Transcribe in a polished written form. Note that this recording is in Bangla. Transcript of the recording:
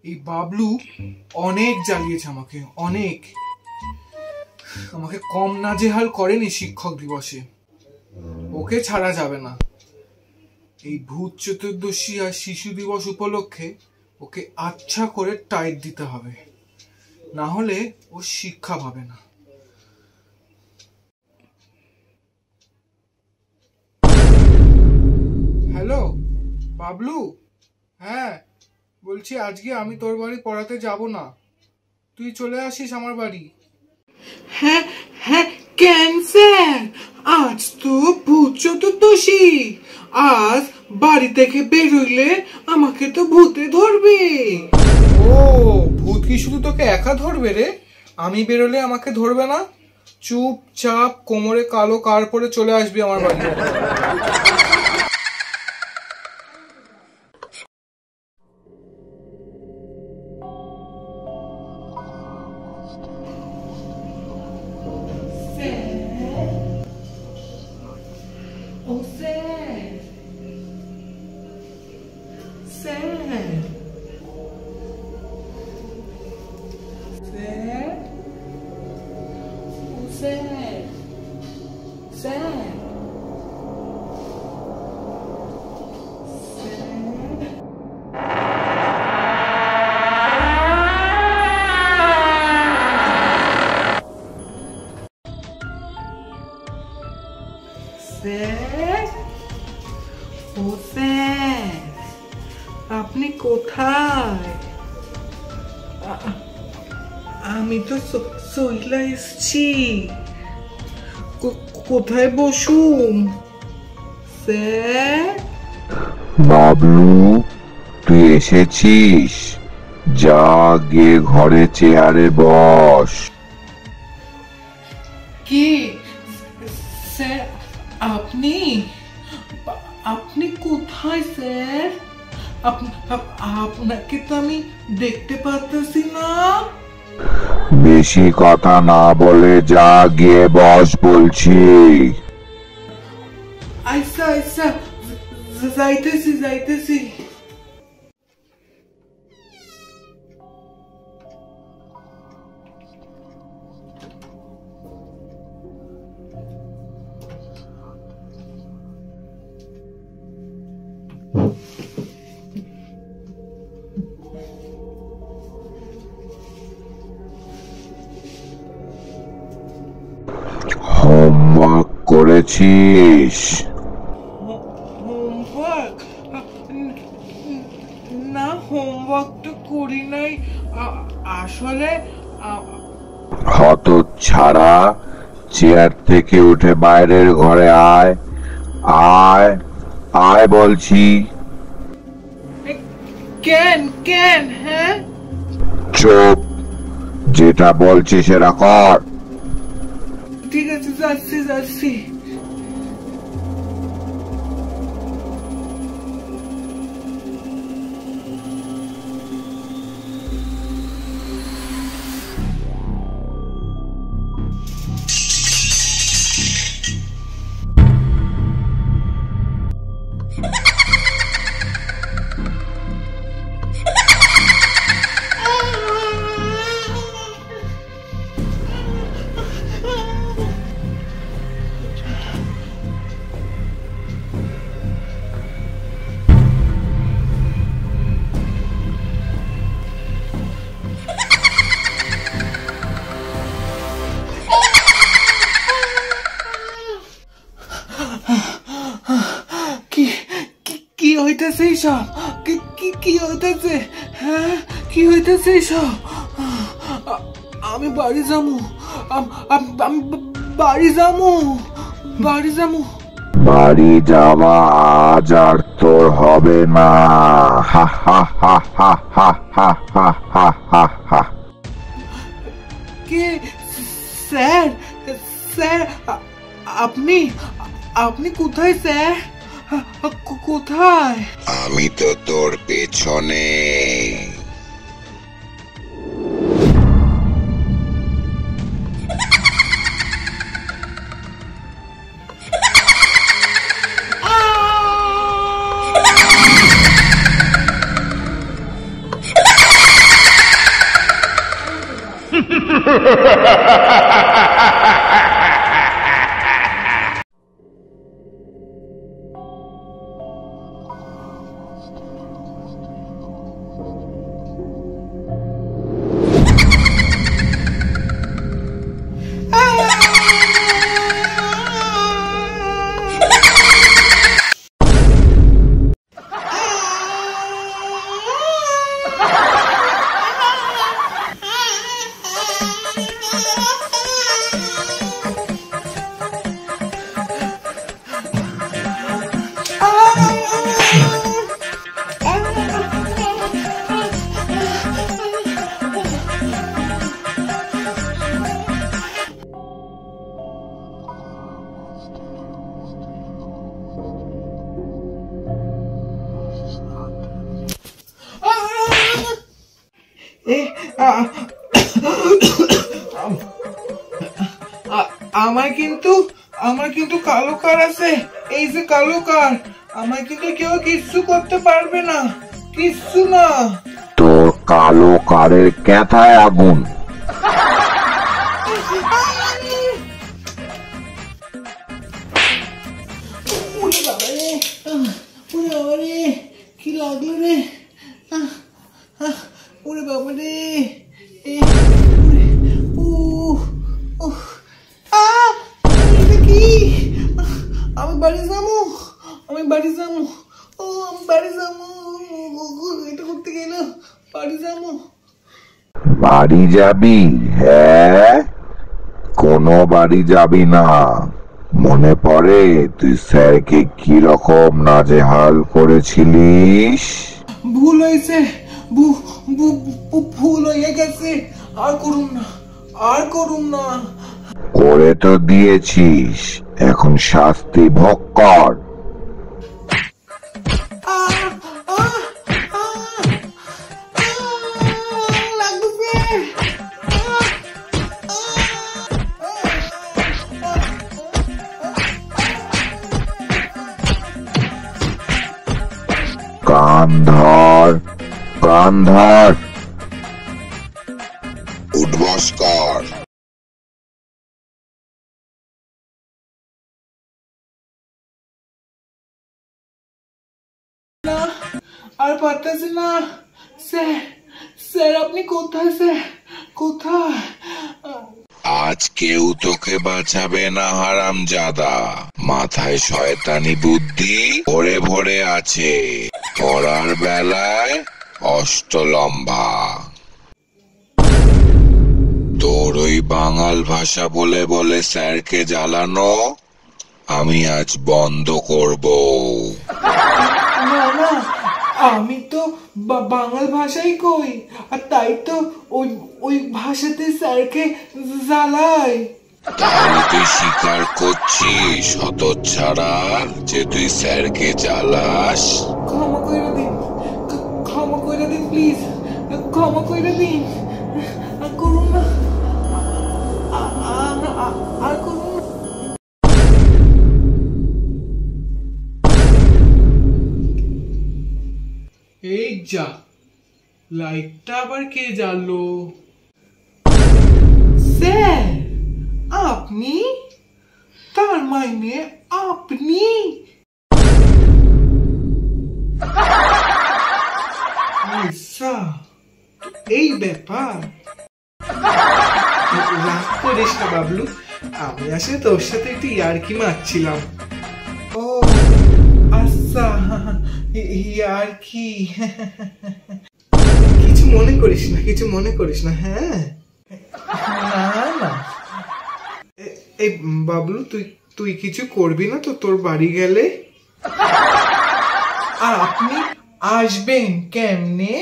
এই বাবলু অনেক জ্বালিয়েছে আমাকে, অনেক। আমাকে কম নাজেহাল করেনি শিক্ষক দিবসে। ওকে ছাড়া যাবে না। এই ভূত চতুর্দশী আর শিশু দিবস উপলক্ষে ওকে আচ্ছা করে টাইট দিতে হবে, না হলে ও শিক্ষা পাবে না। হ্যালো বাবলু, হ্যাঁ বলছি আজকে আমি তোর বাড়ি পড়াতে যাব না, তুই চলে আসিস আমার বাড়ি। হ্যাঁ হ্যাঁ, কেন স্যার? আজ তো ভূত চতুর্দশী, আজ বাড়ি থেকে বেরোইলে আমাকে তো ভূতে ধরবে। ও, ভূত কি শুধু তোকে একা ধরবে রে? আমি বেরোলে আমাকে ধরবে না? চুপচাপ কোমরে কালো কার পরে চলে আসবি আমার বাড়ি। আপনি কোথায়? আমি তো সইলা এসছি, কোথায় বসুম স্যার? বাবলু, তুই এসেছিস? যা গিয়ে ঘরে চেয়ারে বস। কি স্যার, আপনি আপনি কোথায় স্যার? আপনাকে তো আমি দেখতে পাচ্ছি না। বেশি কথা না বলে যা গিয়ে বস বলছি। আচ্ছা আচ্ছা, যাইতেছি যাইতেছি। হোমওয়ার্ক করেছিস? হোমওয়ার্ক? না, হোমওয়ার্ক তো করি নাই আসলে। হতচ্ছাড়া, চেয়ার থেকে উঠে বাইরের ঘরে আয়। আয় আয় বলছি। কেন কেন? হ্যাঁ, চুপ, যেটা বলছি সেটা কর। ঠিক আছে, যাচ্ছি যাচ্ছি। কি হইতেছে এইসব? কি হইতেছে? হ্যাঁ, কি হইতেছে এইসব? আমি বাড়ি যামু, আমি বাড়ি যামু, বাড়ি যামু। বাড়ি যাওয়া আজ আর তোর হবে না। হা হা হা হা হা হা হা হা হা হা। কে স্যার? স্যার, আপনি আপনি কোথায় স্যার? কোথায়? আমি তো তোর পেছনে। আমার কিন্তু কালো কার আছে, এই যে কালো কার, আমায় কিন্তু কেউ কিচ্ছু করতে পারবে না, কিচ্ছু না। তোর কালো কারের ক্যাথায় আগুন। কি লাগলো রে, ওরে বাবা রে, আমি বাড়ি যাবো, আমি বাড়ি যাবো, ও আমি বাড়ি যাবো, এটা করতে গেল বাড়ি যাবো। বাড়ি যাবি? হ্যাঁ, কোনো বাড়ি যাবি না। মনে পড়ে তুই স্যারকে কি রকম নাজেহাল করেছিলিস? ভুল হয়েছে, ভুল হয়ে গেছে, আর করুন না, আর করুন না। করে তো দিয়েছিস, এখন শাস্তি ভোগ কর। কান ধর, কান ধর, উঠবস কর। আর পারতেছি না স্যার, স্যার আপনি কোথায়, স্যার কোথায়? আজ কেউ তোকে বাঁচাবে না হারামজাদা। মাথায় শয়তানি বুদ্ধি ভরে ভরে আছে, পড়ার বেলায় অষ্টলম্বা। তোর ওই বাঙাল ভাষা বলে বলে স্যারকে জ্বালানো আমি আজ বন্ধ করব। না না, আমি তো বাঙাল ভাষাই কই, আর তাই তো ওই ভাষাতে স্যারকে জ্বালাই। তাহলে তুই স্বীকার করছিস হতচ্ছাড়া যে তুই স্যারকে জ্বালাস? ক্ষমা করে দিন, ক্ষমা করে দিন প্লিজ, ক্ষমা করে দিন, আর করুন না, আর করুন না। এই যা, লাইটটা আবার কে জ্বাললো? স্যার আপনি, তার মানে আপনি? আচ্ছা, এই ব্যাপার। রাগ করিস না বাবলু, আমি আসলে তোর সাথে একটু ইয়ার্কি মারছিলাম। ও আচ্ছা, ইয়ার্কি। কিছু মনে করিস না, কিছু মনে করিস না। হ্যাঁ না না, এই বাবলু, তুই কিছু করবি না তো তোর বাড়ি গেলে? আর আপনি আসবেন কেমনে?